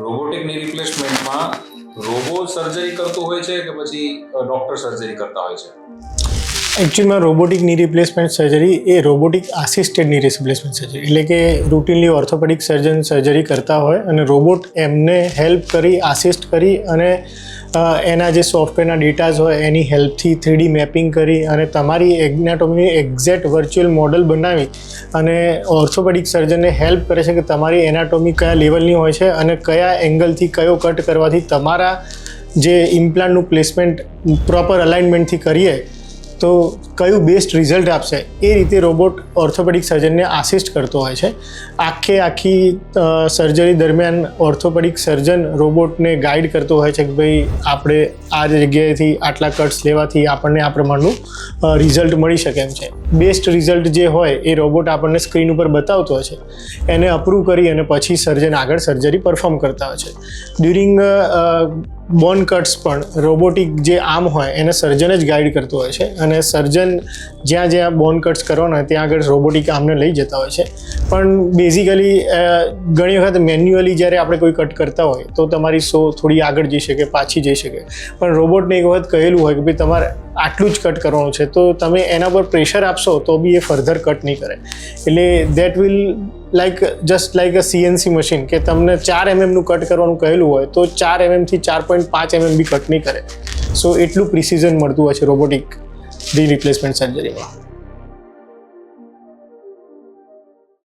રોબોટિકની રિપ્લેસમેન્ટમાં robo surgery કરતો હોય છે કે પછી ડોક્ટર સર્જરી કરતા હોય છે? એકચ્યુઅલીમાં રોબોટિક ની રિપ્લેસમેન્ટ સર્જરી એ રોબોટિક આસિસ્ટેડ ની રિપ્લેસમેન્ટ સર્જરી એટલે કે રૂટીનલી ઓર્થોપેડિક સર્જન સર્જરી કરતા હોય અને રોબોટ એમને હેલ્પ કરી આસિસ્ટ કરી અને એના જે સોફ્ટવેરના ડેટાઝ હોય એની હેલ્પથી 3D મેપિંગ કરી અને તમારી એનાટોમીની એક્ઝેક્ટ વર્ચ્યુઅલ મોડલ બનાવી અને ઓર્થોપેડિક સર્જનને હેલ્પ કરે છે કે તમારી એનાટોમી કયા લેવલની હોય છે અને કયા એંગલથી કયો કટ કરવાથી તમારા જે ઇમ્પ્લાન્ટનું પ્લેસમેન્ટ પ્રોપર અલાઇનમેન્ટથી કરીએ તો કયું બેસ્ટ રિઝલ્ટ આપશે એ રીતે રોબોટ ઓર્થોપેડિક સર્જનને આસિસ્ટ કરતો હોય છે. આખી સર્જરી દરમિયાન ઓર્થોપેડિક સર્જન રોબોટને ગાઈડ કરતો હોય છે કે ભાઈ આપણે આ જગ્યાએથી આટલા કટ્સ લેવાથી આપણને આ પ્રમાણનું રિઝલ્ટ મળી શકે એમ છે. બેસ્ટ રિઝલ્ટ જે હોય એ રોબોટ આપણને સ્ક્રીન ઉપર બતાવતો હોય છે. એને અપ્રૂવ કરી અને પછી સર્જન આગળ સર્જરી પરફોર્મ કરતા હોય છે. ડ્યુરિંગ બોન કટ્સ પણ રોબોટિક જે આર્મ હોય એને સર્જન જ ગાઈડ કરતો હોય છે અને સર્જન જ્યાં બોન કટ્સ કરવાના ત્યાં આગળ રોબોટિક આર્મને લઈ જતા હોય છે. પણ બેઝિકલી ઘણી વખત મેન્યુઅલી જ્યારે આપણે કોઈ કટ કરતા હોય તો તમારી સો થોડી આગળ જઈ શકે, પાછી જઈ શકે, પણ રોબોટને એક વખત કહેલું હોય કે ભાઈ તમારે આટલું જ કટ કરવાનું છે તો તમે એના પર પ્રેશર આપશો તો બી એ ફર્ધર કટ નહીં કરે. એટલે that will just like a CNC machine કે તમને 4 mm કટ કરવાનું કહેલું હોય તો 4 mm થી 4.5 mm બી કટ નહીં કરે. સો એટલું પ્રિસિઝન મળતું હોય છે રોબોટિક રિપ્લેસમેન્ટ સર્જરીમાં.